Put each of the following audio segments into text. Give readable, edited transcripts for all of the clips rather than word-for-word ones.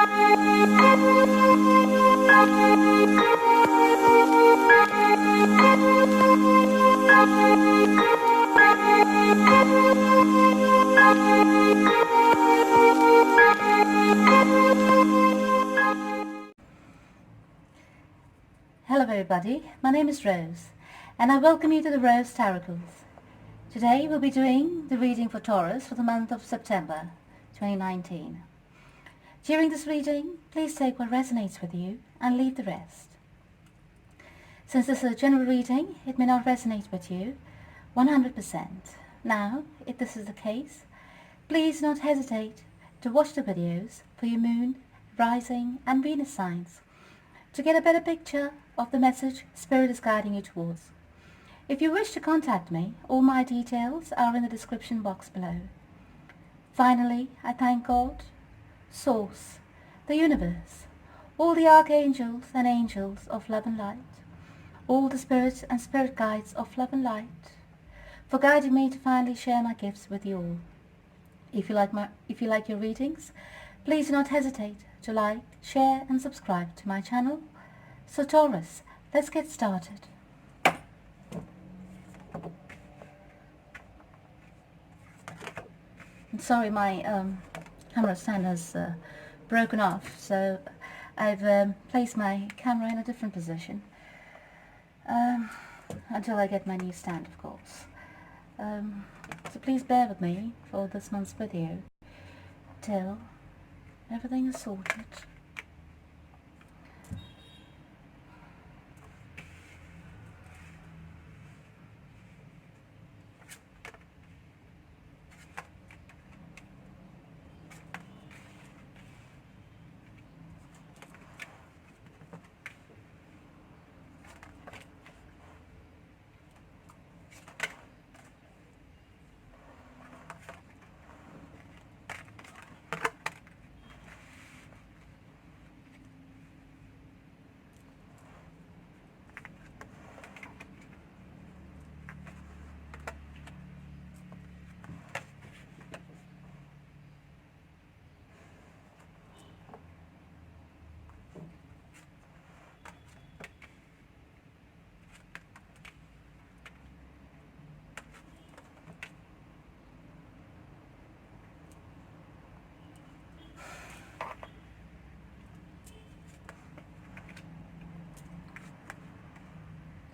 Hello everybody, my name is Rose and I welcome you to the Rose Tarocles. Today we'll be doing the reading for Taurus for the month of September 2019. During this reading, please take what resonates with you and leave the rest. Since this is a general reading, it may not resonate with you 100%. Now, if this is the case, please do not hesitate to watch the videos for your moon, rising and Venus signs to get a better picture of the message Spirit is guiding you towards. If you wish to contact me, all my details are in the description box below. Finally, I thank God, Source, the universe, all the archangels and angels of love and light, all the spirits and spirit guides of love and light, for guiding me to finally share my gifts with you all. If you like your readings, please do not hesitate to like, share and subscribe to my channel. So Taurus, let's get started. I'm sorry, my camera stand has broken off, so I've placed my camera in a different position until I get my new stand, of course. So please bear with me for this month's video till everything is sorted.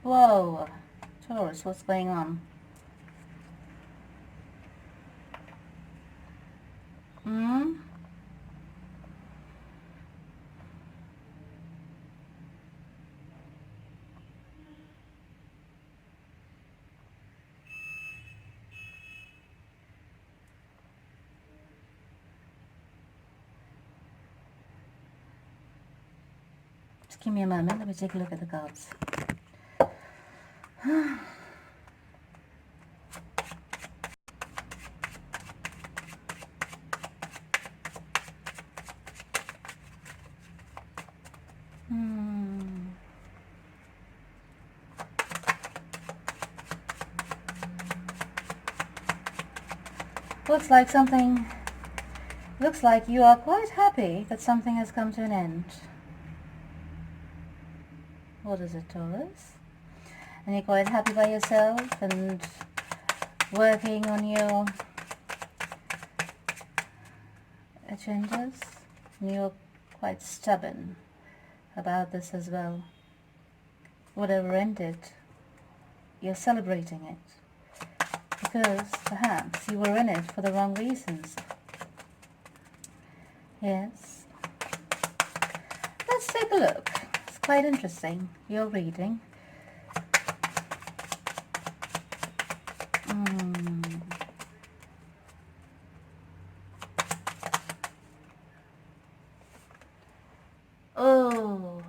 Whoa, Taurus, what's going on? Just give me a moment, let me take a look at the cards. Looks like you are quite happy that something has come to an end. What is it, Taurus? And you're quite happy by yourself and working on your agendas. And you're quite stubborn about this as well. Whatever ended, you're celebrating it. Because perhaps you were in it for the wrong reasons. Yes. Let's take a look. It's quite interesting, your reading. Oh.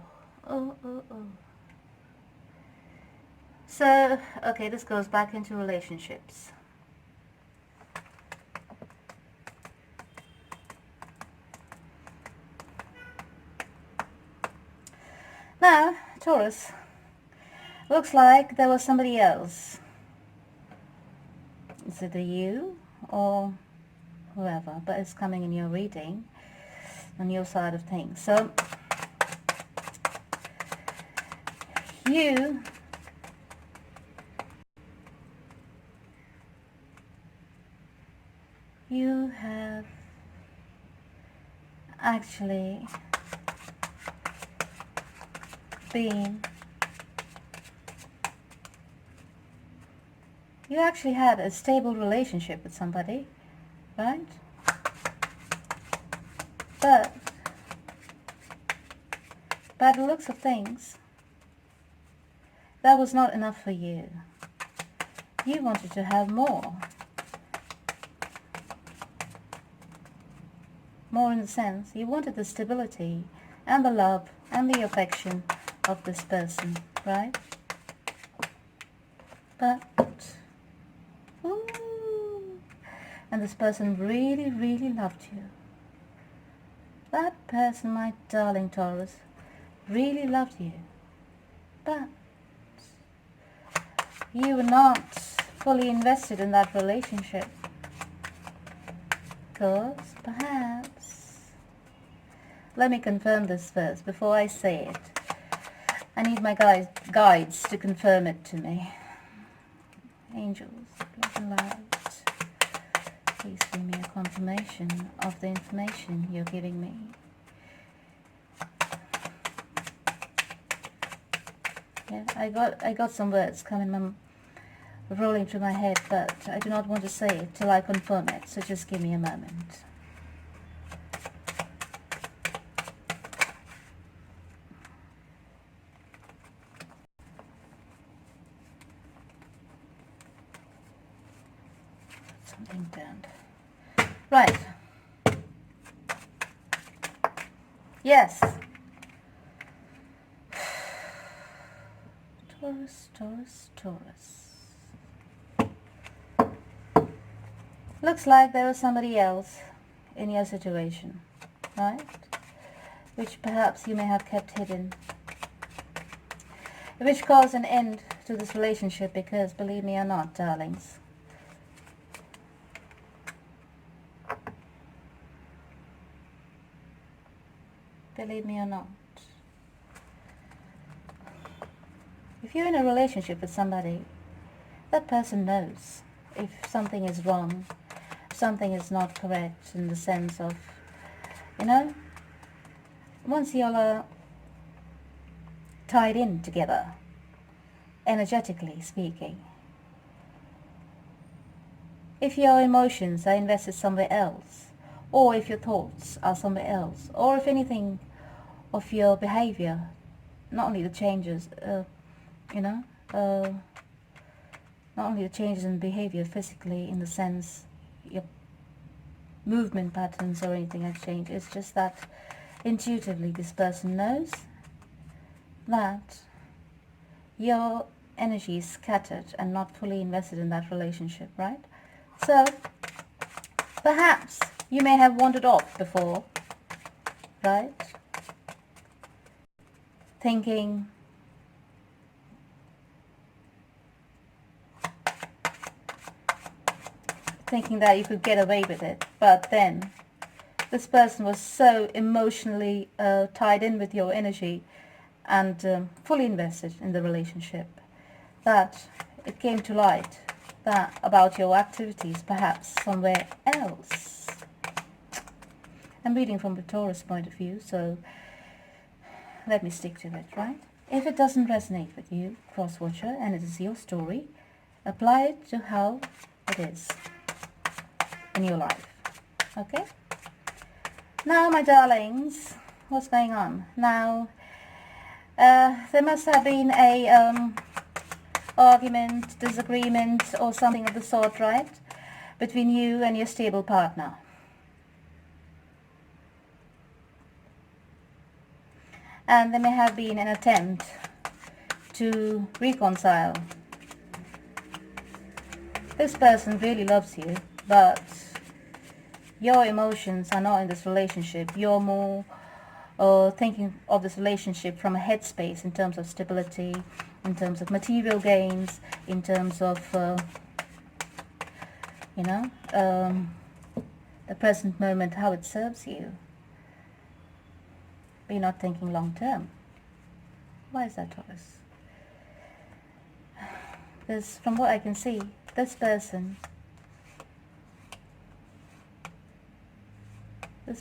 So, okay, this goes back into relationships. Now, Taurus, looks like there was somebody else. Is it you or whoever, but it's coming in your reading. on your side of things. So you have actually had a stable relationship with somebody, right? But by the looks of things, that was not enough for you. You wanted to have more. More in the sense, you wanted the stability and the love and the affection of this person, right? But, and this person really, really loved you. That person, my darling Taurus, really loved you. But you were not fully invested in that relationship. Because perhaps, let me confirm this first before I say it. I need my guides to confirm it to me. Angels, please and light, please give me a confirmation of the information you're giving me. Yeah, I got some words coming, rolling through my head, but I do not want to say it till I confirm it, so just give me a moment. Something turned. Right. Yes. Taurus, Taurus, Taurus. Looks like there is somebody else in your situation, right? Which perhaps you may have kept hidden. Which caused an end to this relationship because, believe me or not, darlings, believe me or not, if you're in a relationship with somebody, that person knows if something is wrong, something is not correct, in the sense of, you know, once you're tied in together, energetically speaking, if your emotions are invested somewhere else, or if your thoughts are somewhere else, or if anything of your behavior, not only the changes, not only the changes in behavior physically, in the sense your movement patterns or anything have changed, it's just that intuitively this person knows that your energy is scattered and not fully invested in that relationship, right? So perhaps you may have wandered off before, right? Thinking that you could get away with it, but then this person was so emotionally tied in with your energy and fully invested in the relationship that it came to light that about your activities perhaps somewhere else. I'm reading from the Taurus point of view, so let me stick to it, right? If it doesn't resonate with you, cross-watcher, and it is your story, apply it to how it is in your life. Okay? Now, my darlings, what's going on? Now, there must have been a argument, disagreement, or something of the sort, right? Between you and your stable partner. And there may have been an attempt to reconcile. This person really loves you, but your emotions are not in this relationship. You're more thinking of this relationship from a headspace in terms of stability, in terms of material gains, in terms of, the present moment, how it serves you. but you're not thinking long term. Why is that, Taurus? Because from what I can see, this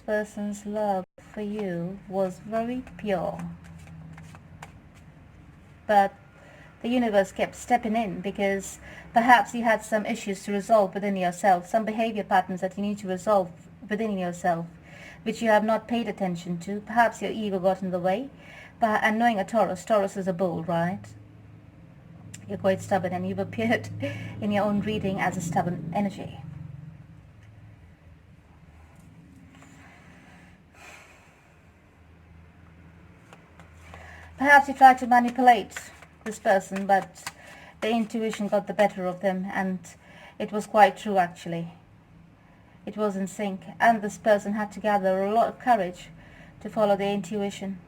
person's love for you was very pure. But the universe kept stepping in because perhaps you had some issues to resolve within yourself, some behavior patterns that you need to resolve within yourself, which you have not paid attention to. Perhaps your ego got in the way. And knowing a Taurus is a bull, right? You're quite stubborn, and you've appeared in your own reading as a stubborn energy. Perhaps you tried to manipulate this person, but the intuition got the better of them, and it was quite true actually. It was in sync, and this person had to gather a lot of courage to follow their intuition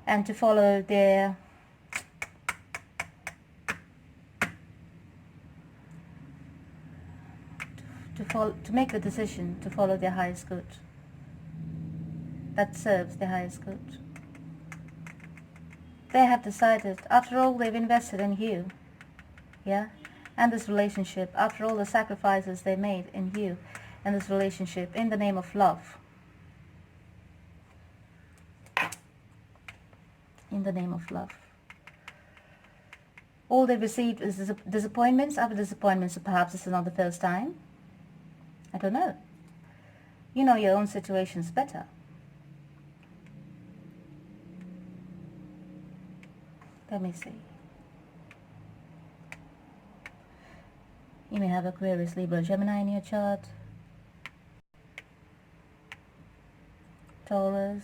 and to follow their to make the decision to follow their highest good that serves their highest good. They have decided, after all they've invested in you, yeah, and this relationship, after all the sacrifices they made in you and this relationship, in the name of love, in the name of love, all they've received is disappointments after disappointments. So perhaps this is not the first time. I don't know. You know your own situations better. Let me see. You may have Aquarius, Libra, Gemini in your chart. Taurus.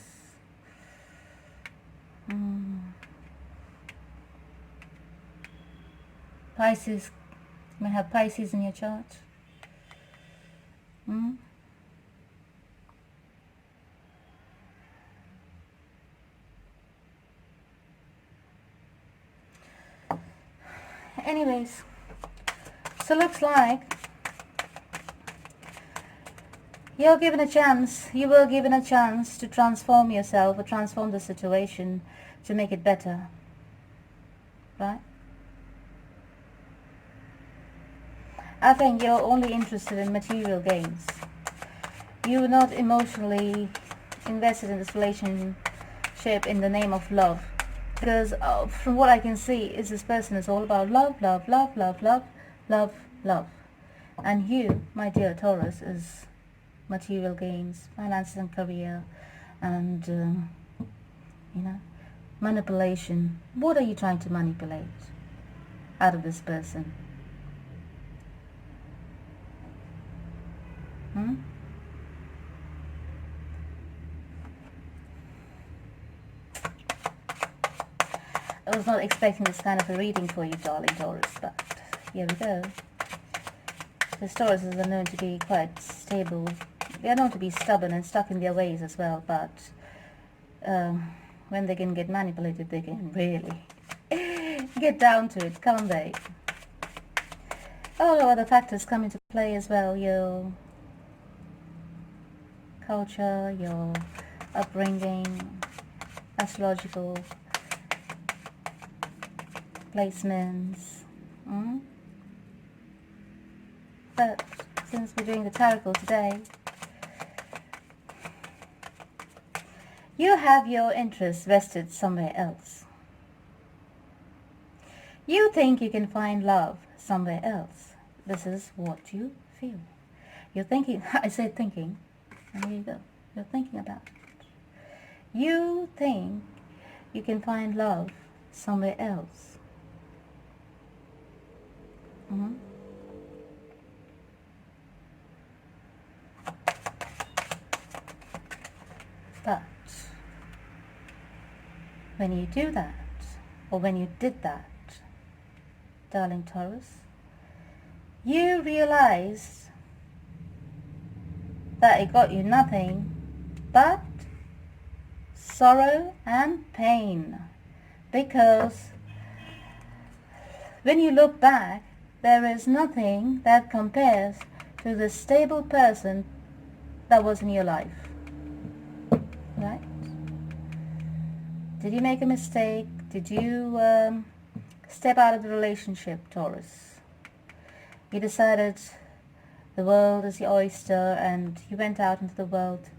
Pisces. You may have Pisces in your chart. Anyways, so looks like you're given a chance, you were given a chance to transform yourself or transform the situation to make it better, right? I think you're only interested in material gains. You're not emotionally invested in this relationship in the name of love. Because from what I can see, is this person is all about love, love, love, love, love, love, love. And you, my dear Taurus, is material gains, finances and career, and, you know, manipulation. What are you trying to manipulate out of this person? I was not expecting this kind of a reading for you, darling Taurus, but here we go. Because Tauruses are known to be quite stable. They are known to be stubborn and stuck in their ways as well, but when they can get manipulated, they can really get down to it, can't they? All the other factors come into play as well. Your culture, your upbringing, astrological placements. But since we're doing the Tarocle today, you have your interests vested somewhere else. You think you can find love somewhere else. This is what you feel. You're thinking, I say thinking, and here you go. You're thinking about it. You think you can find love somewhere else. But when you do that, or when you did that, darling Taurus, you realized that it got you nothing but sorrow and pain. Because when you look back, there is nothing that compares to the stable person that was in your life, right? Did you make a mistake? Did you step out of the relationship, Taurus? You decided the world is your oyster and you went out into the world,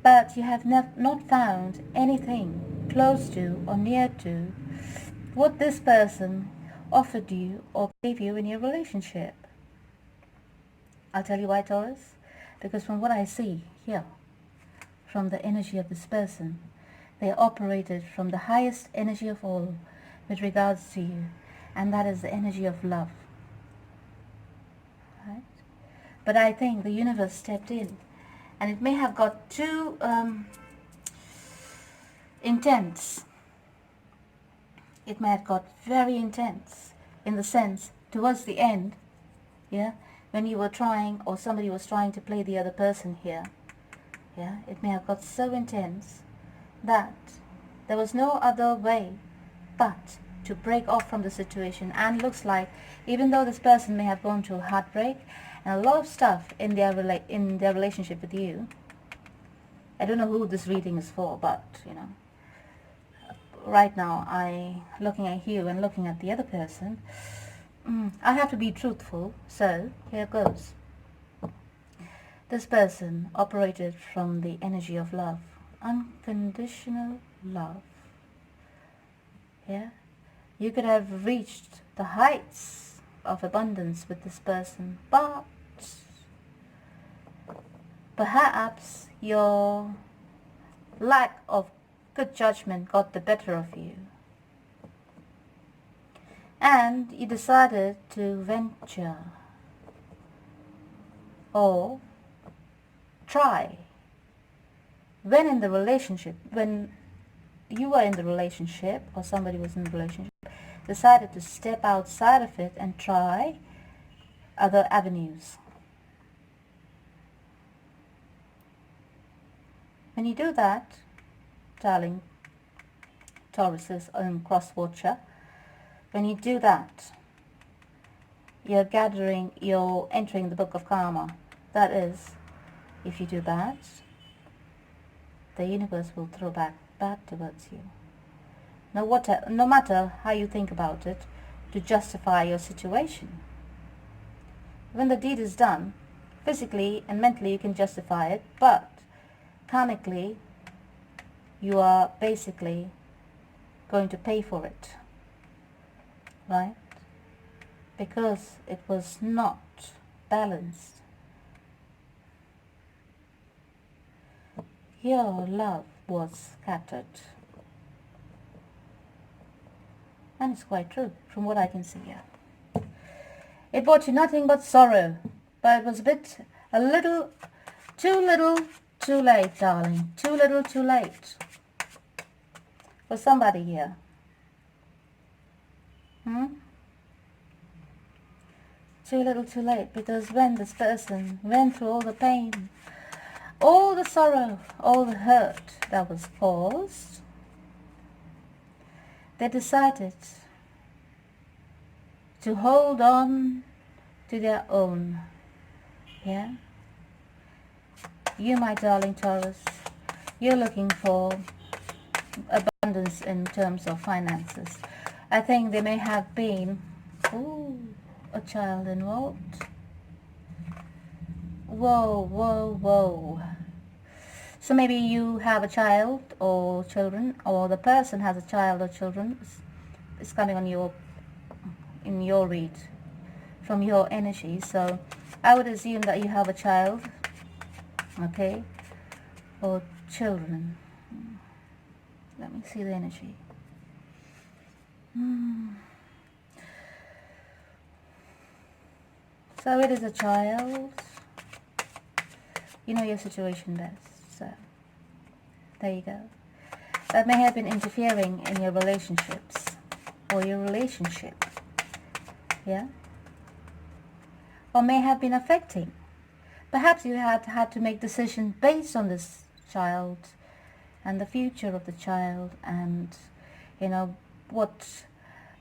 but you have not found anything close to or near to what this person offered you or gave you in your relationship. I'll tell you why, Taurus. Because from what I see here, from the energy of this person, they operated from the highest energy of all with regards to you, and that is the energy of love. Right? But I think the universe stepped in, and it may have got too intense. It may have got very intense in the sense towards the end, yeah, when you were trying or somebody was trying to play the other person here, yeah, it may have got so intense that there was no other way but to break off from the situation. And looks like even though this person may have gone through heartbreak and a lot of stuff in their relationship with you, I don't know who this reading is for, but you know, right now I looking at you and looking at the other person, I have to be truthful, so here goes. This person operated from the energy of love, unconditional love. Yeah, you could have reached the heights of abundance with this person, but perhaps your lack of good judgment got the better of you, and you decided to venture or try when you were in the relationship or somebody was in the relationship, decided to step outside of it and try other avenues. When you do that, darling Taurus's own cross watcher, when you do that, you're entering the book of karma. That is, if you do that, the universe will throw back towards you. No matter how you think about it, to justify your situation. When the deed is done, physically and mentally you can justify it, but karmically you are basically going to pay for it, right? Because it was not balanced. Your love was scattered. And it's quite true from what I can see here. It brought you nothing but sorrow, but it was a little, too late, darling. Too little, too late for somebody here. Too little, too late, because when this person went through all the pain, all the sorrow, all the hurt that was caused, they decided to hold on to their own. Yeah? You, my darling Taurus, you're looking for abundance in terms of finances. I think there may have been a child involved. Whoa. So maybe you have a child or children, or the person has a child or children. It's coming on in your read from your energy. So I would assume that you have a child, okay, or children. Let me see the energy. So it is a child. You know your situation best, so there you go. That may have been interfering in your relationships or your relationship, yeah? Or may have been affecting. Perhaps you had to make decisions based on this child and the future of the child, and you know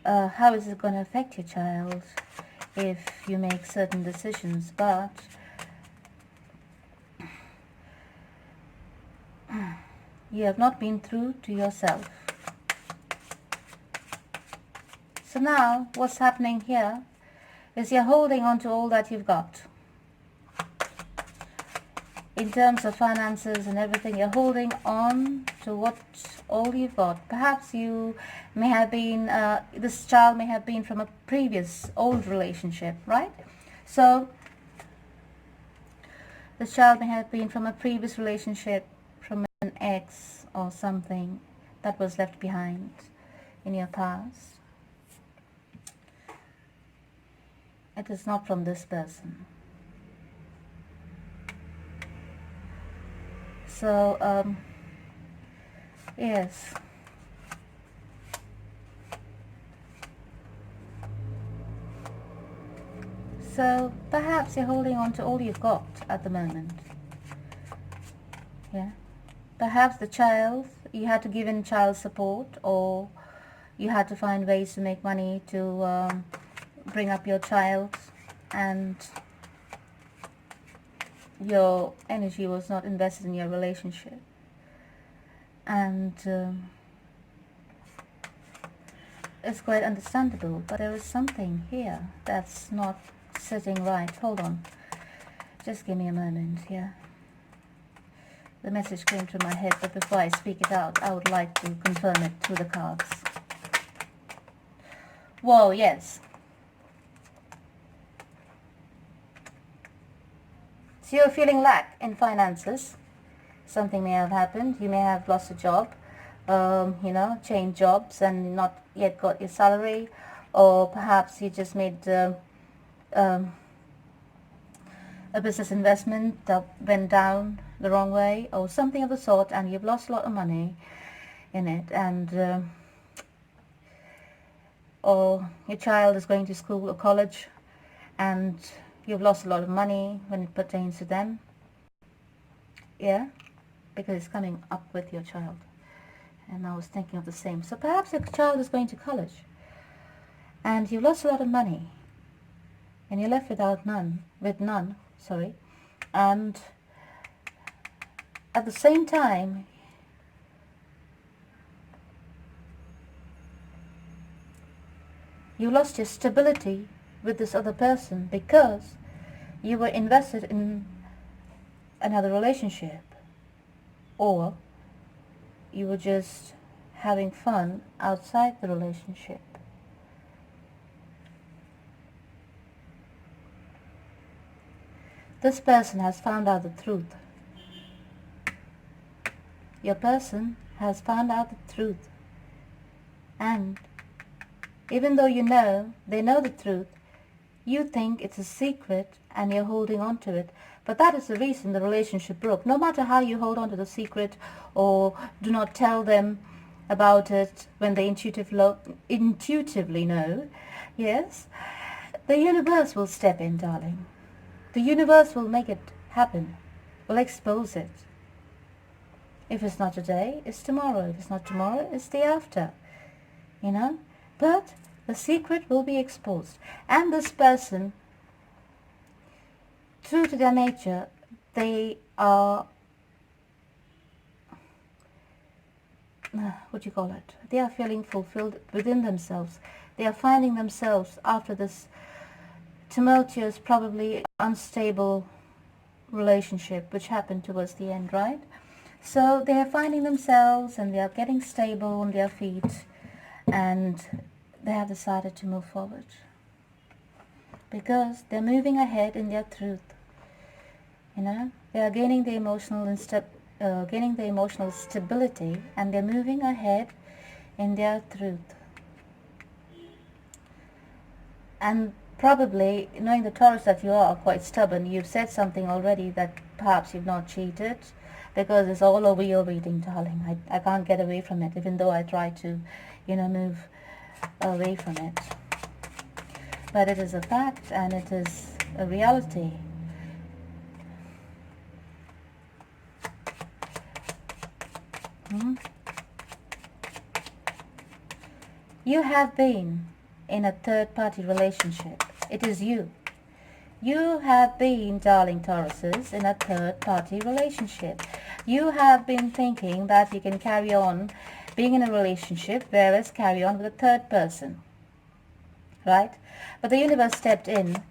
how is it going to affect your child if you make certain decisions. But you have not been true to yourself. So now what's happening here is you're holding on to all that you've got. In terms of finances and everything, you're holding on to what all you've got. Perhaps you may have been, this child may have been from a previous old relationship, right? So this child may have been from a previous relationship, from an ex or something that was left behind in your past. It is not from this person. So, yes. So, perhaps you're holding on to all you've got at the moment. Yeah. Perhaps the child, you had to give in child support, or you had to find ways to make money to bring up your child, and your energy was not invested in your relationship. And it's quite understandable, but there is something here that's not sitting right. Hold on, just give me a moment here. The message came to my head, but before I speak it out, I would like to confirm it through the cards. Whoa, yes. So you're feeling lack in finances. Something may have happened. You may have lost a job, changed jobs and not yet got your salary, or perhaps you just made a business investment that went down the wrong way, or something of the sort, and you've lost a lot of money in it, and or your child is going to school or college and you've lost a lot of money when it pertains to them. Yeah, because it's coming up with your child, and I was thinking of the same. So perhaps your child is going to college and you lost a lot of money and you're left with none, and at the same time you lost your stability with this other person because you were invested in another relationship, or you were just having fun outside the relationship. This person has found out the truth. Your person has found out the truth, and even though they know the truth, you think it's a secret and you're holding on to it. But that is the reason the relationship broke. No matter how you hold on to the secret or do not tell them about it when they intuitively know, yes, the universe will step in, darling. The universe will make it happen, will expose it. If it's not today, it's tomorrow. If it's not tomorrow, it's the after. But the secret will be exposed. And this person, true to their nature, they are, they are feeling fulfilled within themselves. They are finding themselves after this tumultuous, probably unstable relationship which happened towards the end, right? So they are finding themselves and they are getting stable on their feet, and they have decided to move forward because they're moving ahead in their truth. They are gaining the emotional stability, and they're moving ahead in their truth. And probably, knowing the Taurus that you are quite stubborn, you've said something already that perhaps you've not cheated, because it's all over your reading, darling. I can't get away from it, even though I try to, move away from it. But it is a fact, and it is a reality. You have been in a third-party relationship. It is you. You have been, darling Tauruses, in a third-party relationship. You have been thinking that you can carry on being in a relationship, whereas carry on with a third person. right? But the universe stepped in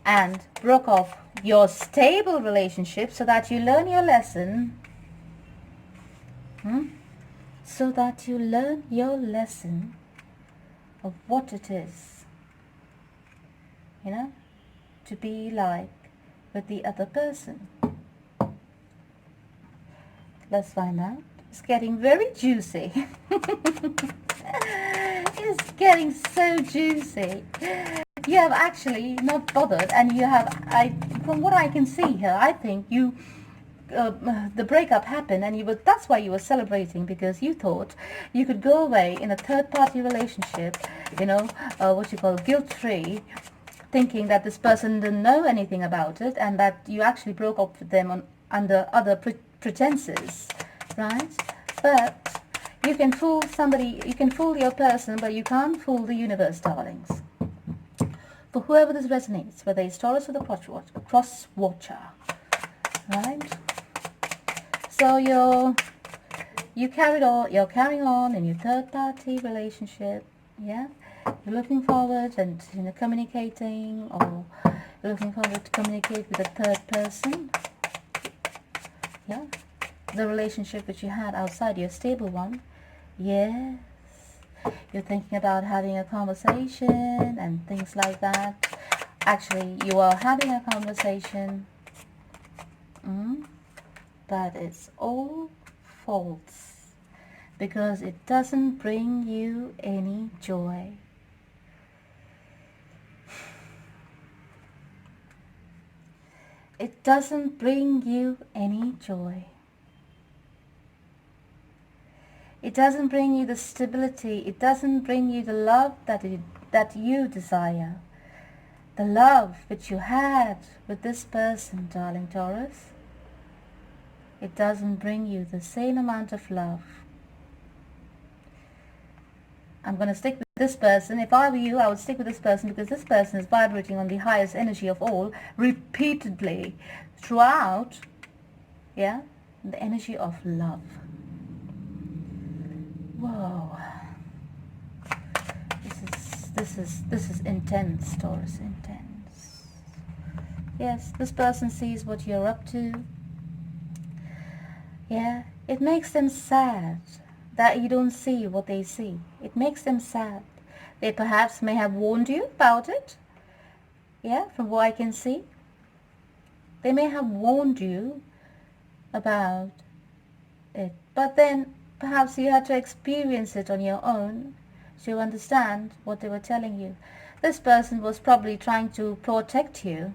and broke off your stable relationship so that you learn your lesson. So that you learn your lesson of what it is, to be like with the other person. Let's find out. It's getting very juicy. It's getting so juicy. You have actually not bothered, and you have, from what I can see here, I think you, the breakup happened, and that's why you were celebrating, because you thought you could go away in a third-party relationship, what you call guilt-free, thinking that this person didn't know anything about it, and that you actually broke up with them under other pretenses, right? But you can fool somebody, you can fool your person, but you can't fool the universe, darlings. For whoever this resonates, whether it's Taurus or the cross watcher, right? So you're carrying on in your third-party relationship, yeah? You're looking forward and communicating, or you're looking forward to communicate with a third person, yeah? The relationship which you had outside your stable one, yes. You're thinking about having a conversation and things like that. Actually, you are having a conversation, but it's all false, because it doesn't bring you any joy. It doesn't bring you any joy. It doesn't bring you the stability. It doesn't bring you the love that you desire. The love which you had with this person, darling Taurus. It doesn't bring you the same amount of love. I'm going to stick with this person. If I were you, I would stick with this person, because this person is vibrating on the highest energy of all, repeatedly, throughout, yeah, the energy of love. Whoa. This is intense, Taurus, intense. Yes, this person sees what you're up to. Yeah, it makes them sad that you don't see what they see. It makes them sad. They perhaps may have warned you about it. Yeah, from what I can see. They may have warned you about it. But then perhaps you had to experience it on your own to understand what they were telling you. This person was probably trying to protect you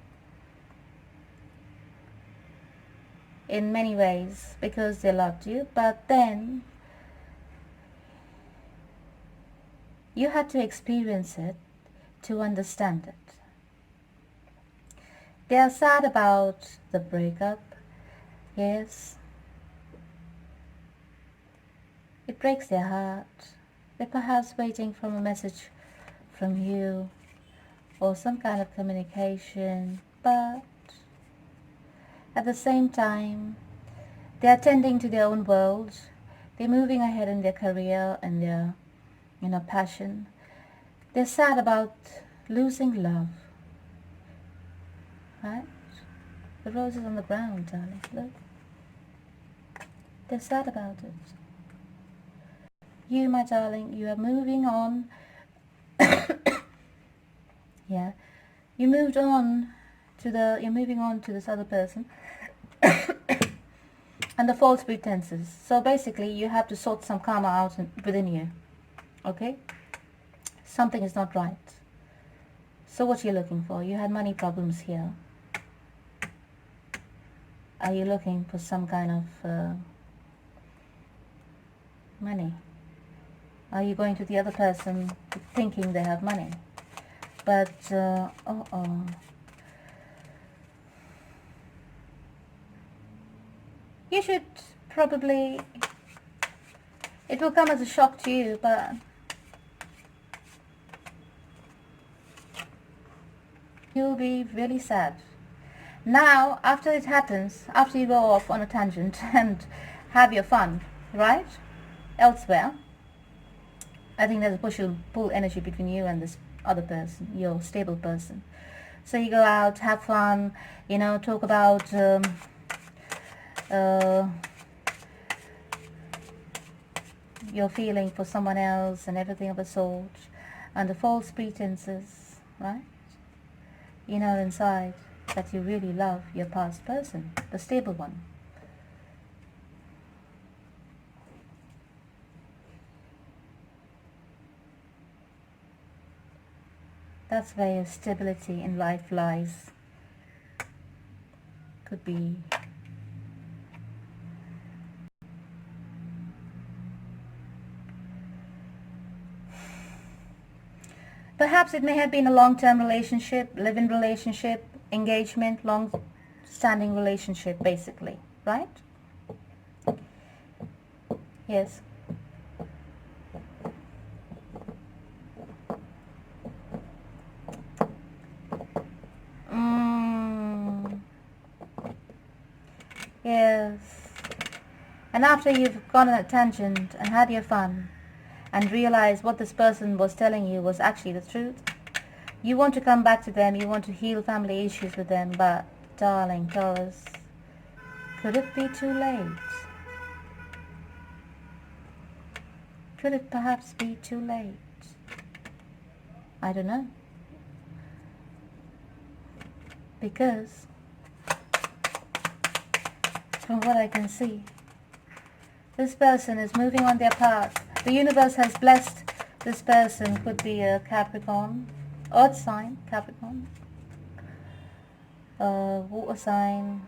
in many ways because they loved you, but then you had to experience it to understand it. They are sad about the breakup, yes. It breaks their heart. They're perhaps waiting for a message from you or some kind of communication, but at the same time, they're tending to their own world. They're moving ahead in their career and their, passion. They're sad about losing love. Right? The rose is on the ground, darling. Look. They're sad about it. You, my darling, you are moving on. Yeah. You're moving on to this other person. And the false pretenses. So basically, you have to sort some karma out within you. Okay? Something is not right. So what are you looking for? You had money problems here. Are you looking for some kind of money? Are you going to the other person thinking they have money? But, you should probably, it will come as a shock to you, but you'll be really sad. Now, after it happens, after you go off on a tangent and have your fun, right, elsewhere, I think there's a push-pull energy between you and this other person, your stable person. So you go out, have fun, talk about your feeling for someone else and everything of the sort, under false pretenses, right? You know inside that you really love your past person, the stable one. That's where your stability in life lies. Could be perhaps it may have been a long-term relationship, live-in relationship, engagement, long-standing relationship, basically, right? Yes. Yes. And after you've gone on a tangent and had your fun and realized what this person was telling you was actually the truth, you want to come back to them, you want to heal family issues with them, but darling Taurus, could it be too late? Could it perhaps be too late? I don't know. Because from what I can see, this person is moving on their path. The universe has blessed this person. Could be a Capricorn, earth sign, Capricorn, water sign,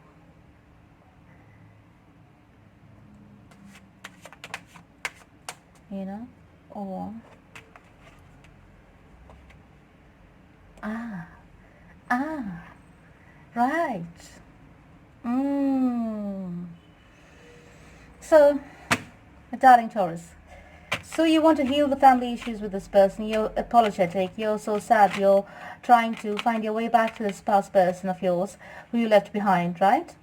or right. So, darling Taurus, so you want to heal the family issues with this person, you're apologetic, you're so sad, you're trying to find your way back to this past person of yours who you left behind, right?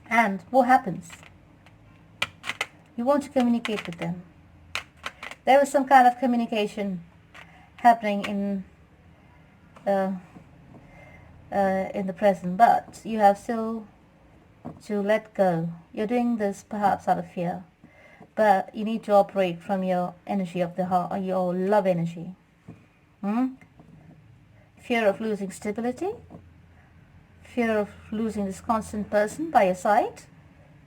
And what happens? You want to communicate with them. There is some kind of communication happening in the present, but you have still to let go. You're doing this perhaps out of fear, but you need to operate from your energy of the heart, or your love energy. Fear of losing stability, fear of losing this constant person by your side.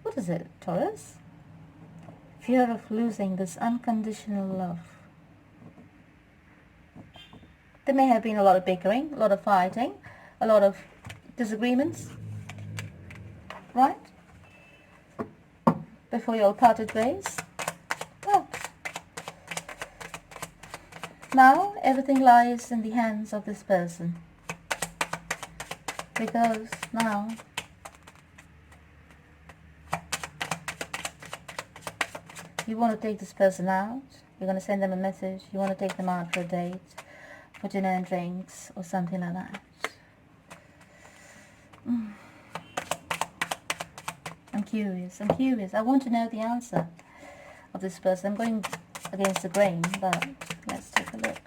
What is it, Taurus? Fear of losing this unconditional love. There may have been a lot of bickering, a lot of fighting, a lot of disagreements, right? Before you all parted ways. But now everything lies in the hands of this person. Because now you want to take this person out. You're going to send them a message. You want to take them out for a date, for dinner and drinks, or something like that. I'm curious. I want to know the answer of this person. I'm going against the grain, but let's take a look.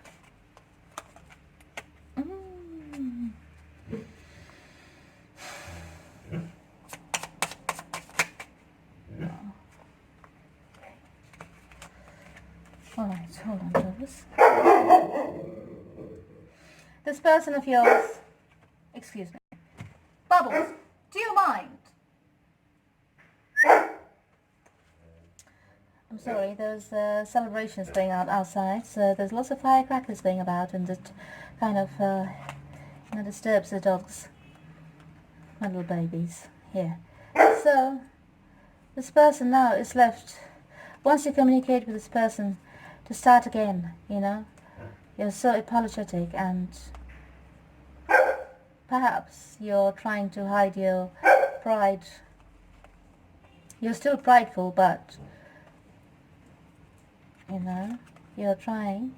Alright, hold on, Taurus. This person of yours, excuse me. Bubbles, do you mind? I'm sorry, there's celebrations going on outside, so there's lots of firecrackers going about, and it kind of disturbs the dogs, my little babies here. So this person now is left, once you communicate with this person, to start again. You're so apologetic, and perhaps you're trying to hide your pride. You're still prideful, but you're trying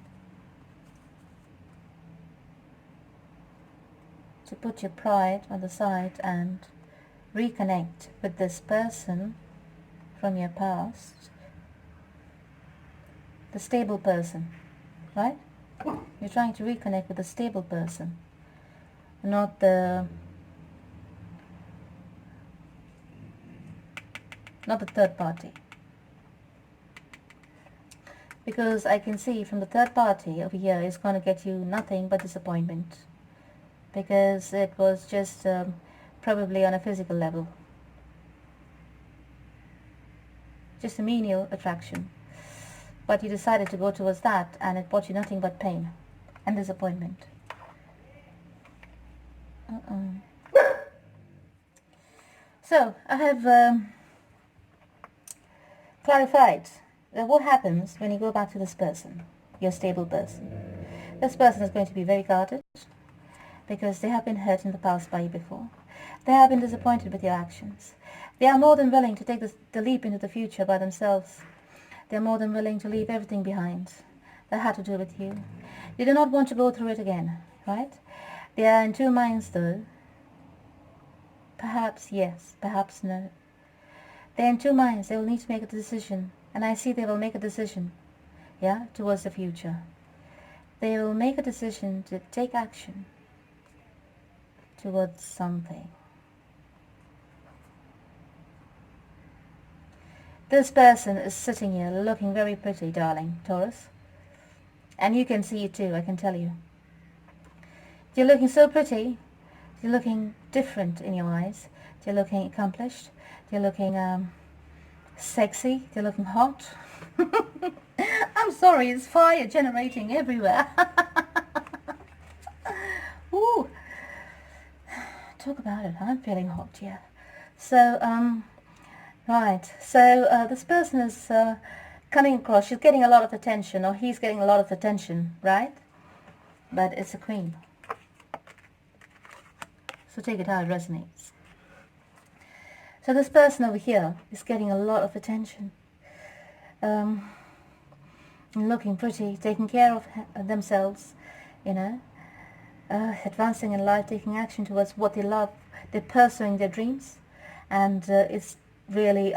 to put your pride on the side and reconnect with this person from your past, the stable person, right? You're trying to reconnect with a stable person, not the third party. Because I can see from the third party over here is going to get you nothing but disappointment. Because it was just probably on a physical level. Just a menial attraction. But you decided to go towards that, and it brought you nothing but pain and disappointment. So, I have clarified that what happens when you go back to this person, your stable person. This person is going to be very guarded because they have been hurt in the past by you before. They have been disappointed with your actions. They are more than willing to take the leap into the future by themselves. They are more than willing to leave everything behind that had to do with you. They do not want to go through it again, right? They are in two minds though. Perhaps yes, perhaps no. They're in two minds. They will need to make a decision. And I see they will make a decision, yeah, towards the future. They will make a decision to take action towards something. This person is sitting here looking very pretty, darling, Taurus. And you can see it too, I can tell you. You're looking so pretty. You're looking different in your eyes. You're looking accomplished. You're looking sexy. You're looking hot. I'm sorry, it's fire generating everywhere. Ooh. Talk about it. I'm feeling hot, yeah. So, right. So, this person is coming across. She's getting a lot of attention, or he's getting a lot of attention, right? But it's a queen. So take it how it resonates. So this person over here is getting a lot of attention. Looking pretty, taking care of themselves, you know, advancing in life, taking action towards what they love. They're pursuing their dreams, and it's really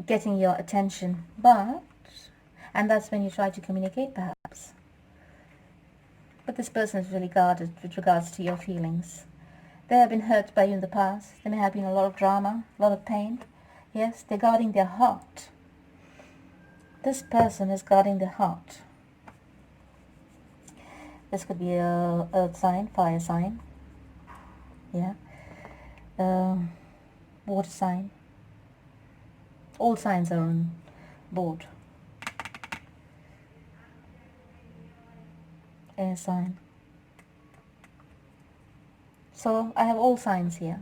getting your attention. And that's when you try to communicate, perhaps. But this person is really guarded with regards to your feelings. They have been hurt by you in the past. There may have been a lot of drama, a lot of pain. Yes, they're guarding their heart. This person is guarding their heart. This could be a earth sign, fire sign. Yeah. Water sign. All signs are on board. Air sign. So I have all signs here.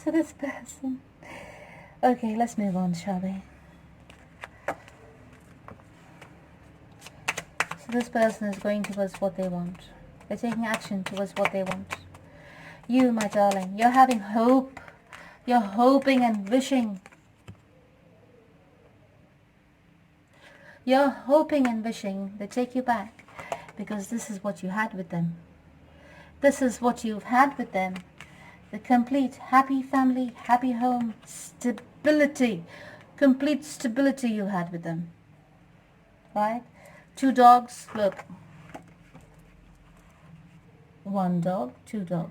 So this person. Okay, let's move on, shall we? So this person is going towards what they want. They're taking action towards what they want. You, my darling, you're having hope. You're hoping and wishing. You're hoping and wishing they take you back, because this is what you had with them. This is what you've had with them. The complete happy family, happy home, stability, complete stability you had with them. Right? 2 dogs, look. 1 dog, 2 dog.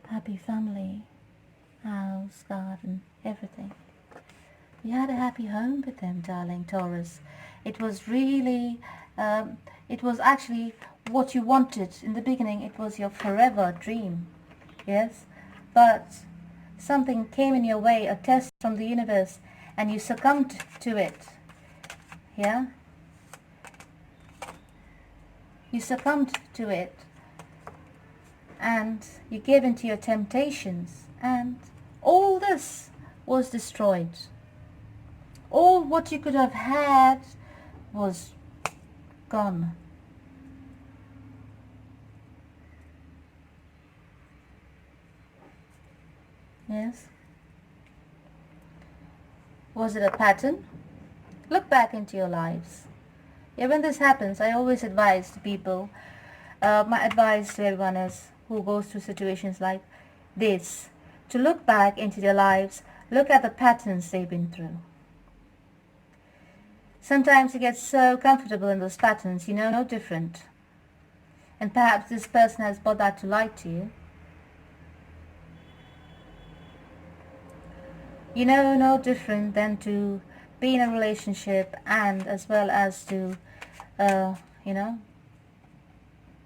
Happy family, house, garden, everything. You had a happy home with them, darling Taurus. It was really, it was actually what you wanted in the beginning. It was your forever dream, yes? But something came in your way, a test from the universe, and you succumbed to it, yeah? You succumbed to it, and you gave in to your temptations, and all this was destroyed. All what you could have had was gone. Yes? Was it a pattern? Look back into your lives. Yeah, when this happens, I always advise to people, my advice to everyone is who goes through situations like this, to look back into their lives, look at the patterns they've been through. Sometimes you get so comfortable in those patterns, you know no different. And perhaps this person has brought that to light to you. You know no different than to be in a relationship and as well as to, you know,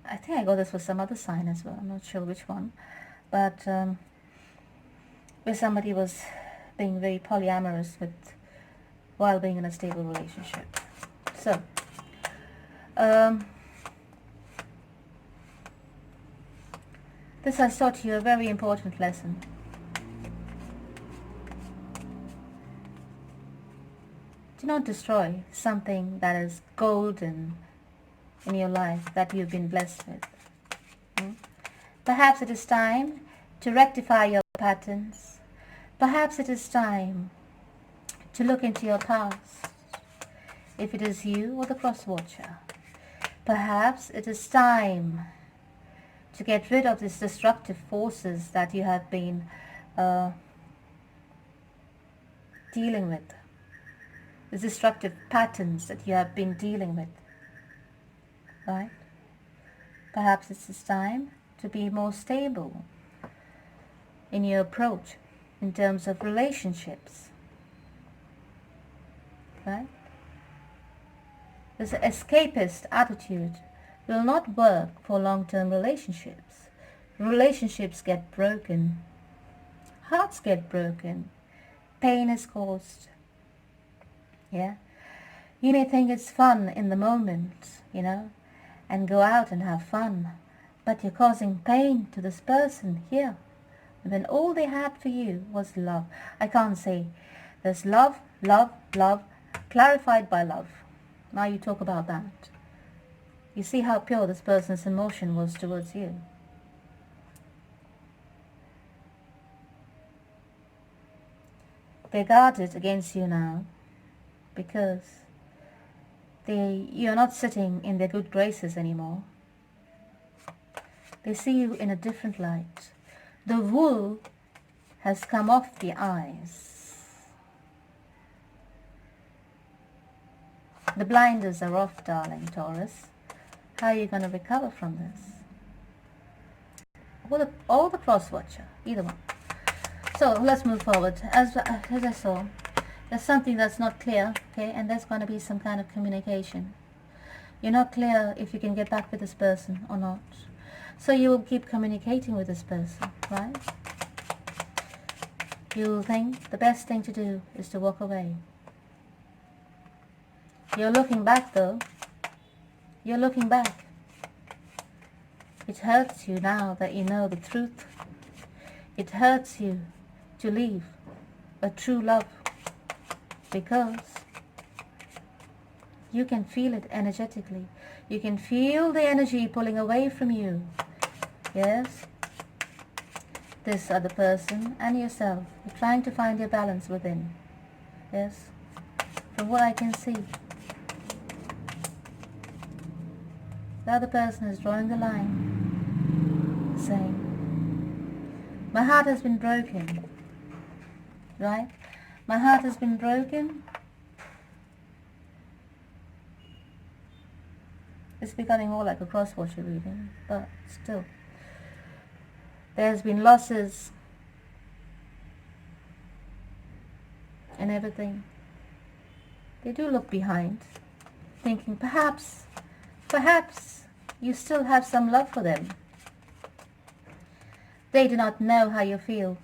I think I got this for some other sign as well, I'm not sure which one, but where somebody was being very polyamorous while being in a stable relationship. So, this has taught you a very important lesson. Do not destroy something that is golden in your life that you've been blessed with. Perhaps it is time to rectify your patterns. Perhaps it is time to look into your past, if it is you or the cross-watcher. Perhaps it is time to get rid of these destructive forces that you have been dealing with, the destructive patterns that you have been dealing with, right? Perhaps it is time to be more stable in your approach in terms of relationships, right? This escapist attitude will not work for long-term relationships. Relationships get broken. Hearts get broken. Pain is caused. Yeah? You may think it's fun in the moment, you know, and go out and have fun, but you're causing pain to this person here when all they had for you was love. I can't say there's love, love, love, clarified by love. Now you talk about that. You see how pure this person's emotion was towards you. They're guarded against you now because you're not sitting in their good graces anymore. They see you in a different light. The wool has come off the eyes. The blinders are off, darling Taurus. How are you going to recover from this? Or the cross-watcher, either one. So let's move forward. As I saw, there's something that's not clear, okay, and there's going to be some kind of communication. You're not clear if you can get back with this person or not. So you will keep communicating with this person, right? You'll think the best thing to do is to walk away. You're looking back though. You're looking back. It hurts you now that you know the truth. It hurts you to leave a true love because you can feel it energetically. You can feel the energy pulling away from you. Yes? This other person and yourself. You're trying to find your balance within. Yes? From what I can see. The other person is drawing the line, saying, my heart has been broken, right? My heart has been broken. It's becoming more like a cross-watcher reading, but still. There's been losses and everything. They do look behind, thinking perhaps you still have some love for them. They do not know how you feel.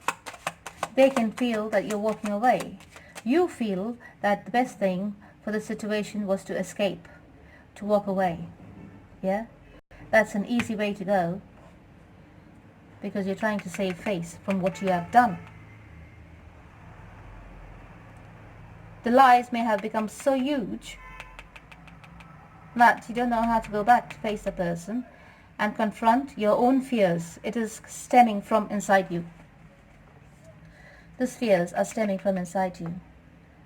They can feel that you're walking away. You feel that the best thing for the situation was to escape, to walk away. Yeah? That's an easy way to go because you're trying to save face from what you have done. The lies may have become so huge that you don't know how to go back to face the person and confront your own fears. It is stemming from inside you. These fears are stemming from inside you.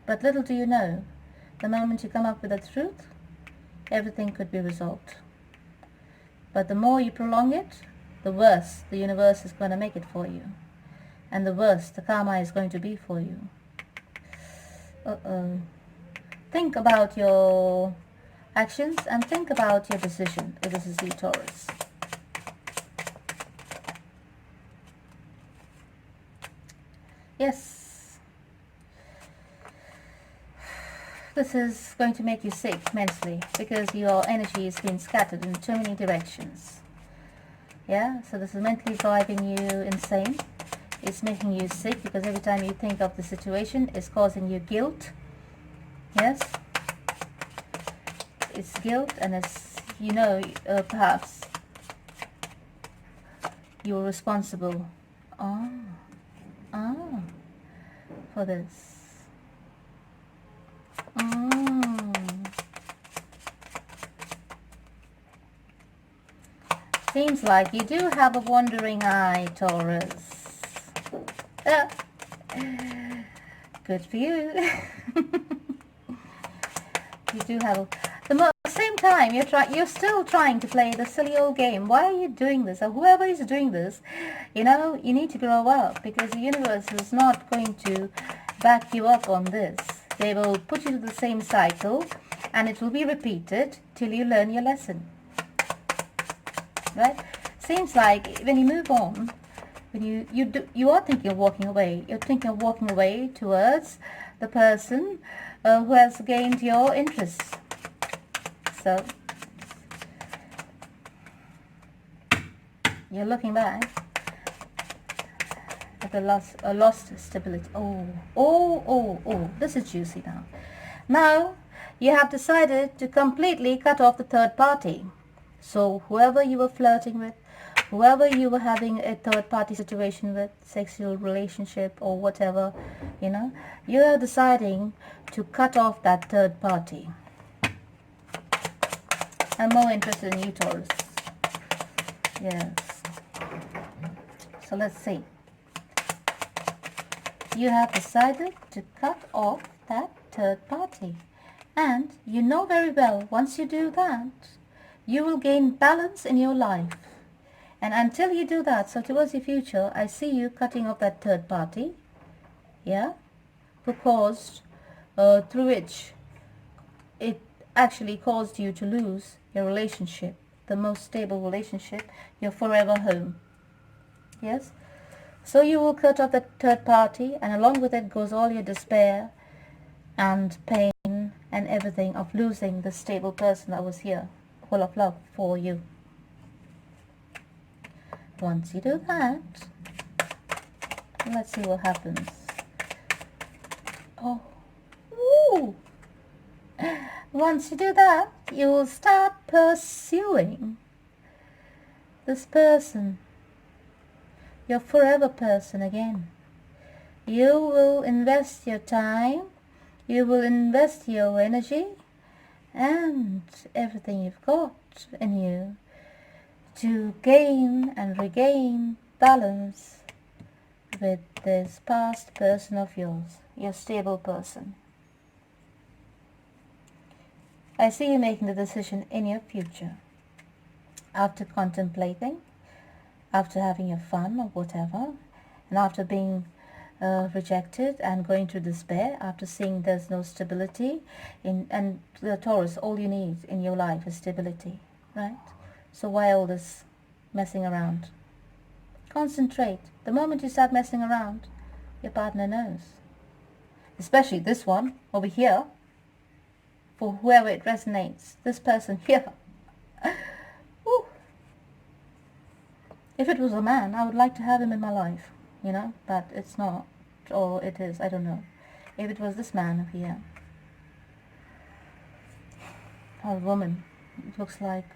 But little do you know, the moment you come up with the truth, everything could be resolved. But the more you prolong it, the worse the universe is going to make it for you. And the worse the karma is going to be for you. think about your actions and think about your decision if this is the Taurus. Yes, this is going to make you sick mentally because your energy is being scattered in too many directions. Yeah, so this is mentally driving you insane. It's making you sick because every time you think of the situation, it's causing you guilt. Yes, it's guilt, and it's, you know, perhaps you're responsible for this. Seems like you do have a wandering eye, Taurus. Good for you. You do have the same time you're still trying to play the silly old game. Why are you doing this? Or whoever is doing this, you know, you need to grow up, because the universe is not going to back you up on this. They will put you to the same cycle, and it will be repeated till you learn your lesson. Right? Seems like when you move on, when you are thinking of walking away. You're thinking of walking away towards the person who has gained your interest. So you're looking back at a lost stability. Oh, this is juicy now. Now you have decided to completely cut off the third party. So whoever you were flirting with, whoever you were having a third party situation with, sexual relationship or whatever, you know, you are deciding to cut off that third party. I'm more interested in you, Taurus. Yes. So let's see. You have decided to cut off that third party. And you know very well, once you do that, you will gain balance in your life. And until you do that, so towards the future, I see you cutting off that third party, yeah, who caused, through which it actually caused you to lose your relationship, the most stable relationship, your forever home. Yes? So you will cut off that third party, and along with it goes all your despair and pain and everything of losing the stable person that was here, full of love for you. Once you do that, let's see what happens. Oh, ooh. Once you do that, you will start pursuing this person, your forever person again. You will invest your time, you will invest your energy and everything you've got in you to gain and regain balance with this past person of yours, your stable person. I see you making the decision in your future, after contemplating, after having your fun or whatever, and after being rejected and going through despair, after seeing there's no stability and the Taurus, all you need in your life is stability, right? So why all this messing around? Concentrate. The moment you start messing around, your partner knows. Especially this one over here, for whoever it resonates, this person here. Woo. If it was a man, I would like to have him in my life, you know, but it's not, or it is, I don't know. If it was this man over here, or a woman, it looks like,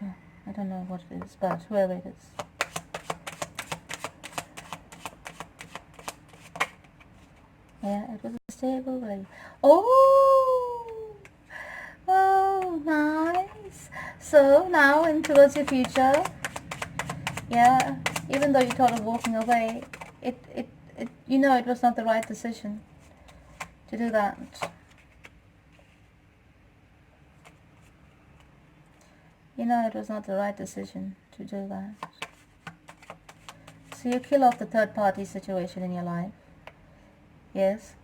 I don't know what it is, but whoever it is. Yeah, it was a stable way. Oh, nice. So now in towards your future, yeah, even though you thought of walking away, it you know it was not the right decision to do that. You know it was not the right decision to do that. So you kill off the third party situation in your life. Yes.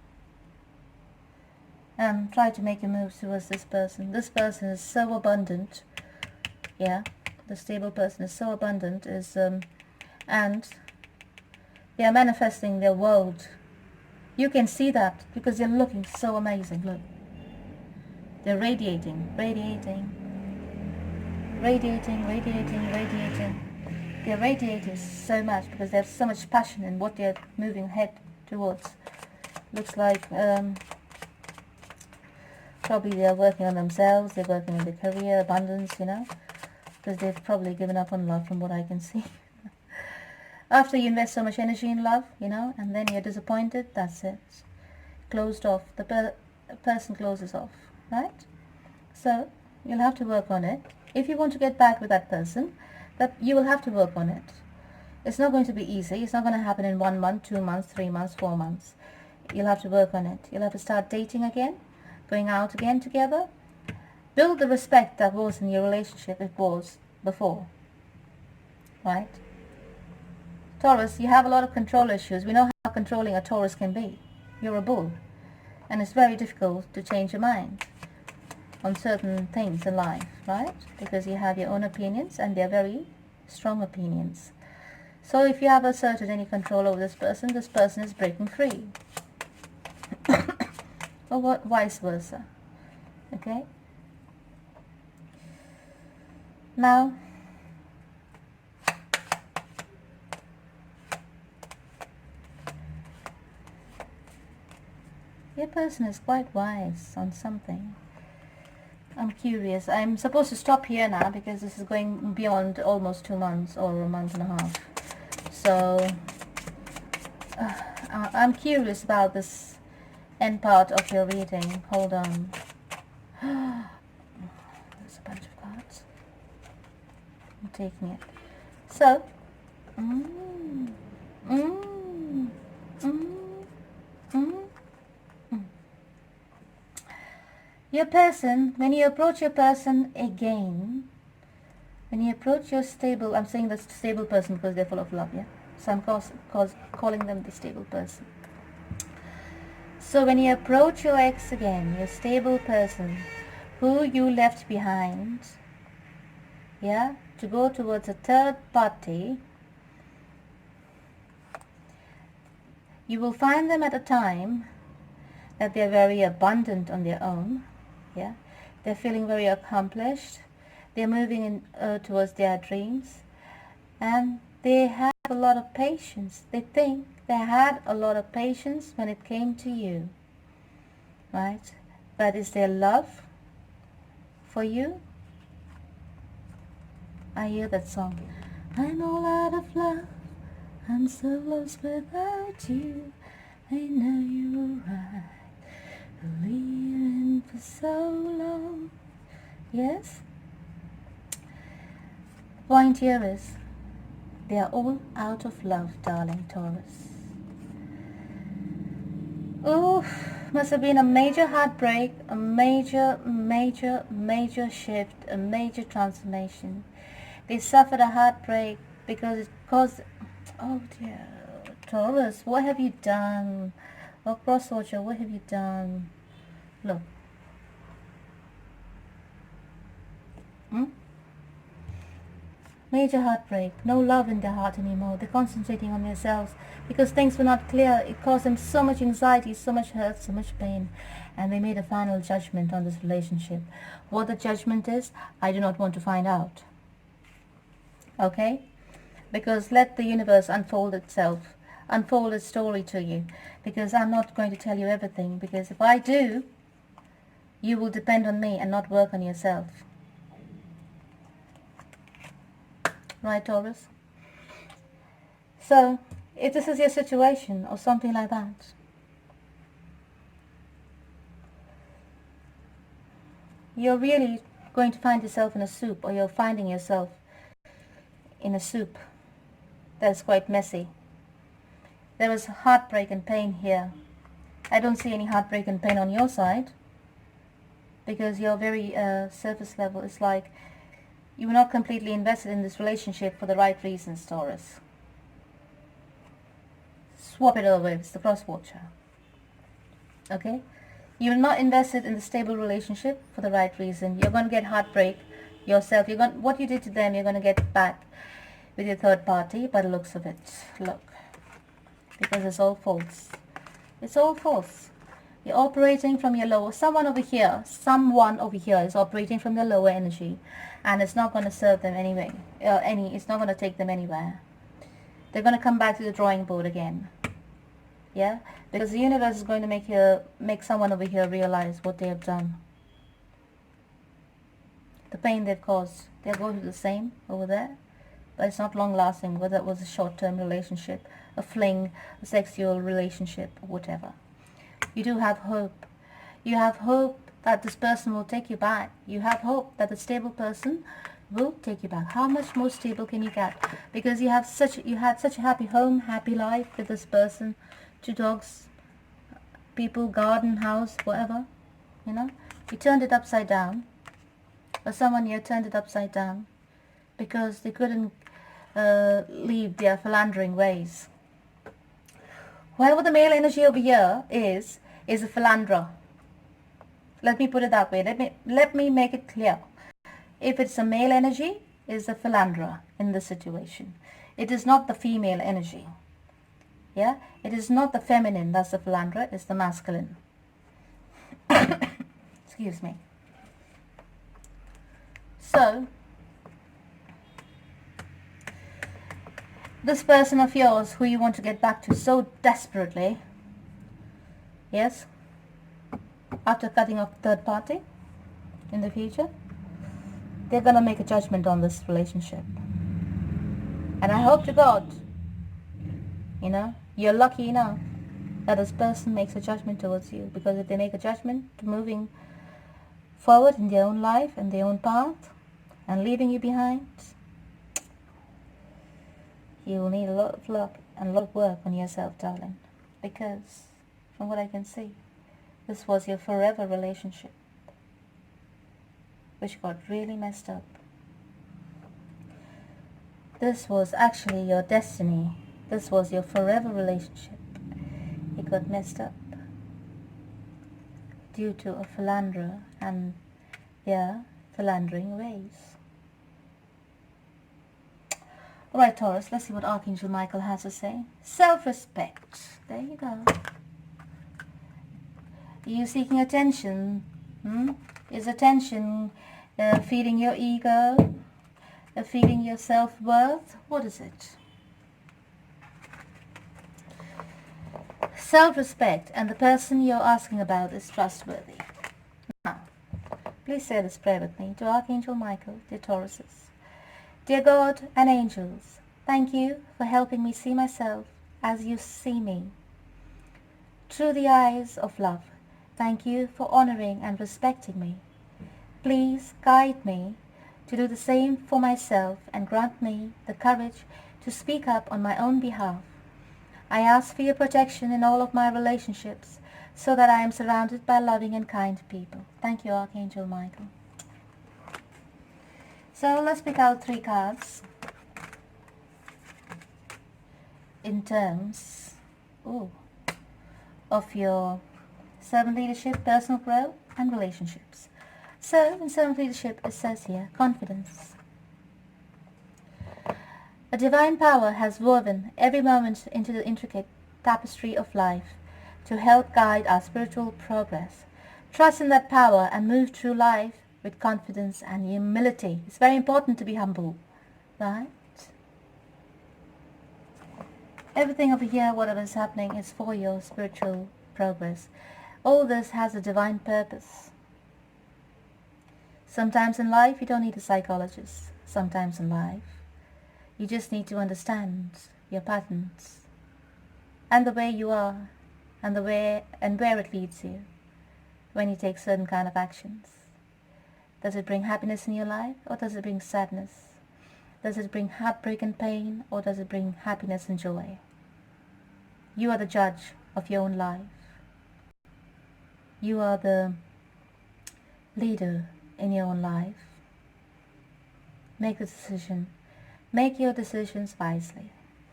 and try to make a move towards this person. This person is so abundant. Yeah, the stable person is so abundant, and they are manifesting their world. You can see that because they're looking so amazing. Look, they're radiating, radiating, radiating, radiating, radiating. They're radiating so much because they have so much passion in what they're moving ahead towards. Looks like probably they're working on themselves, they're working on their career, abundance, you know, because they've probably given up on love from what I can see. After you invest so much energy in love, you know, and then you're disappointed, that's it. Closed off. The person closes off, right? So you'll have to work on it. If you want to get back with that person, that you will have to work on it. It's not going to be easy. It's not going to happen in 1 month, 2 months, 3 months, 4 months. You'll have to work on it. You'll have to start dating again, going out again together. Build the respect that was in your relationship it was before, right? Taurus, you have a lot of control issues. We know how controlling a Taurus can be. You're a bull, and it's very difficult to change your mind on certain things in life, right? Because you have your own opinions, and they're very strong opinions. So if you have asserted any control over this person is breaking free. Or what, vice versa. Okay? Now, your person is quite wise on something. I'm curious. I'm supposed to stop here now because this is going beyond almost 2 months or a month and a half. So I'm curious about this end part of your reading. Hold on. There's a bunch of cards. I'm taking it. So, your person, when you approach your person again, when you approach your stable, I'm saying the stable person because they're full of love, yeah? So I'm calling them the stable person. So when you approach your ex again, your stable person, who you left behind, yeah, to go towards a third party, you will find them at a time that they're very abundant on their own, yeah, they're feeling very accomplished, they're moving in towards their dreams, and they have a lot of patience. They think they had a lot of patience when it came to you, right? But is there love for you? I hear that song. I'm all out of love, I'm so lost without you, I know you were right, believing for so long. Yes? The point here is, they are all out of love, darling Taurus. Oh, must have been a major heartbreak, a major shift, a major transformation. They suffered a heartbreak because it caused... Oh dear, Taurus, what have you done? Oh, cross-watcher, what have you done? Look. Major heartbreak, no love in their heart anymore. They're concentrating on themselves because things were not clear. It caused them so much anxiety, so much hurt, so much pain, and they made a final judgment on this relationship. What the judgment is, I do not want to find out. Okay? Because let the universe unfold itself, unfold its story to you, because I'm not going to tell you everything, because if I do, you will depend on me and not work on yourself. Right, Taurus? So, if this is your situation or something like that, you're really going to find yourself in a soup, or you're finding yourself in a soup that is quite messy. There is heartbreak and pain here. I don't see any heartbreak and pain on your side, because you're very surface level. It's like you were not completely invested in this relationship for the right reasons, Taurus. Swap it over, it's the cross-watcher. Okay? You're not invested in the stable relationship for the right reason. You're going to get heartbreak yourself. What you did to them, you're going to get back with your third party by the looks of it. Look, because it's all false. It's all false. You're operating from your lower. Someone over here is operating from their lower energy, and it's not going to serve them anyway. It's not going to take them anywhere. They're going to come back to the drawing board again. Yeah, because the universe is going to make someone over here realize what they have done. The pain they've caused. They're going through the same over there, but it's not long lasting, whether it was a short-term relationship, a fling, a sexual relationship, or whatever. You do have hope. You have hope that this person will take you back. You have hope that the stable person will take you back. How much more stable can you get? Because you had such a happy home, happy life with this person. 2 dogs, people, garden, house, whatever, you know. You turned it upside down, or someone here turned it upside down because they couldn't leave their philandering ways. Whoever the male energy over here is a philanderer. Let me put it that way. Let me make it clear. If it's a male energy, is a philanderer in this situation. It is not the female energy. Yeah, it is not the feminine that's the philanderer, it's the masculine. Excuse me. So, this person of yours who you want to get back to so desperately, yes, after cutting off third party in the future, they're going to make a judgment on this relationship. And I hope to God, you know, you're lucky enough that this person makes a judgment towards you, because if they make a judgment to moving forward in their own life and their own path and leaving you behind, you will need a lot of luck and a lot of work on yourself, darling, because from what I can see, this was your forever relationship, which got really messed up. This was actually your destiny. This was your forever relationship. It got messed up due to a philanderer and their philandering ways. Alright, Taurus, let's see what Archangel Michael has to say. Self-respect. There you go. Are you seeking attention? Is attention feeding your ego? Feeding your self-worth? What is it? Self-respect, and the person you're asking about is trustworthy. Now, please say this prayer with me. To Archangel Michael, dear Tauruses. Dear God and angels, thank you for helping me see myself as you see me. Through the eyes of love, thank you for honoring and respecting me. Please guide me to do the same for myself and grant me the courage to speak up on my own behalf. I ask for your protection in all of my relationships so that I am surrounded by loving and kind people. Thank you, Archangel Michael. So let's pick out 3 cards in terms of your servant leadership, personal growth, and relationships. So in servant leadership, it says here, confidence. A divine power has woven every moment into the intricate tapestry of life to help guide our spiritual progress. Trust in that power and move through life with confidence and humility. It's very important to be humble, right? Everything over here, whatever is happening, is for your spiritual progress. All this has a divine purpose. Sometimes in life, you don't need a psychologist. Sometimes in life, you just need to understand your patterns and the way you are and where it leads you when you take certain kind of actions. Does it bring happiness in your life, or does it bring sadness? Does it bring heartbreak and pain, or does it bring happiness and joy? You are the judge of your own life. You are the leader in your own life. Make the decision. Make your decisions wisely.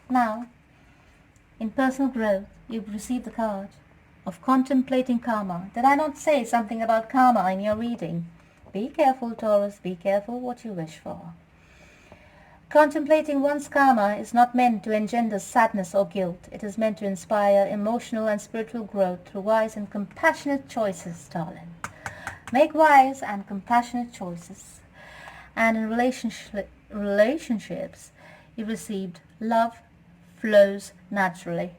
Now, in personal growth, you've received the card of contemplating karma. Did I not say something about karma in your reading? Be careful, Taurus, be careful what you wish for. Contemplating one's karma is not meant to engender sadness or guilt. It is meant to inspire emotional and spiritual growth through wise and compassionate choices, darling. Make wise and compassionate choices. And in relationships, you received love flows naturally.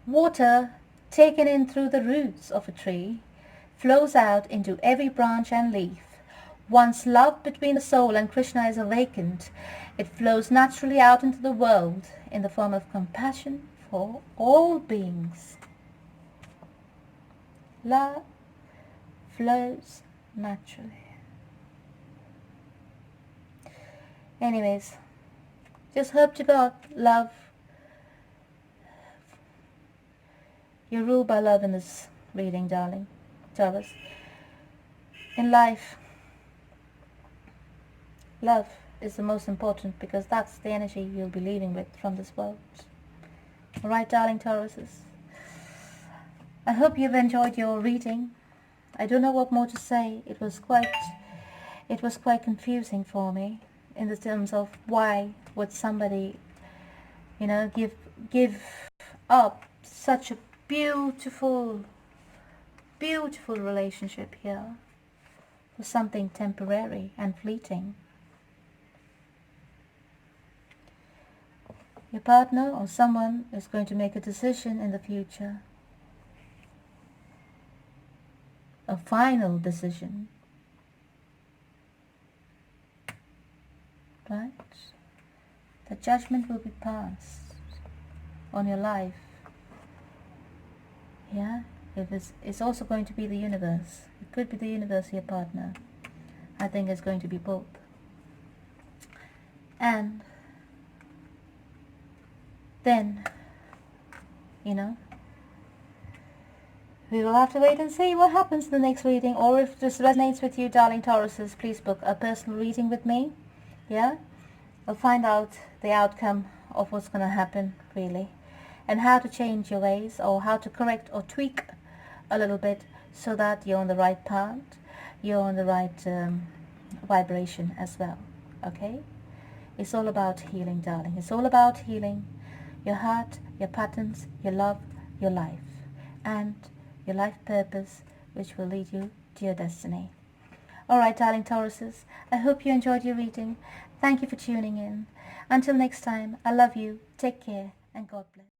Water taken in through the roots of a tree flows out into every branch and leaf. Once love between the soul and Krishna is awakened, it flows naturally out into the world in the form of compassion for all beings. Love flows naturally. Anyways, just hope to God, love, you're ruled by love in this reading, darling, Taurus. In life, love is the most important because that's the energy you'll be leaving with from this world. Alright, darling Tauruses. I hope you've enjoyed your reading. I don't know what more to say. It was quite confusing for me in the terms of why would somebody, give up such a beautiful relationship here for something temporary and fleeting. Your partner or someone is going to make a decision in the future, a final decision, right? The judgment will be passed on your life. Yeah, it's also going to be the universe. It could be the universe, your partner. I think it's going to be both. And then, we will have to wait and see what happens in the next reading. Or if this resonates with you, darling Tauruses, please book a personal reading with me. Yeah, I'll find out the outcome of what's going to happen, really, and how to change your ways, or how to correct or tweak a little bit so that you're on the right path, you're on the right vibration as well. Okay, it's all about healing, darling. It's all about healing your heart, your patterns, your love, your life, and your life purpose, which will lead you to your destiny. Alright, darling Tauruses, I hope you enjoyed your reading. Thank you for tuning in. Until next time, I love you, take care, and God bless.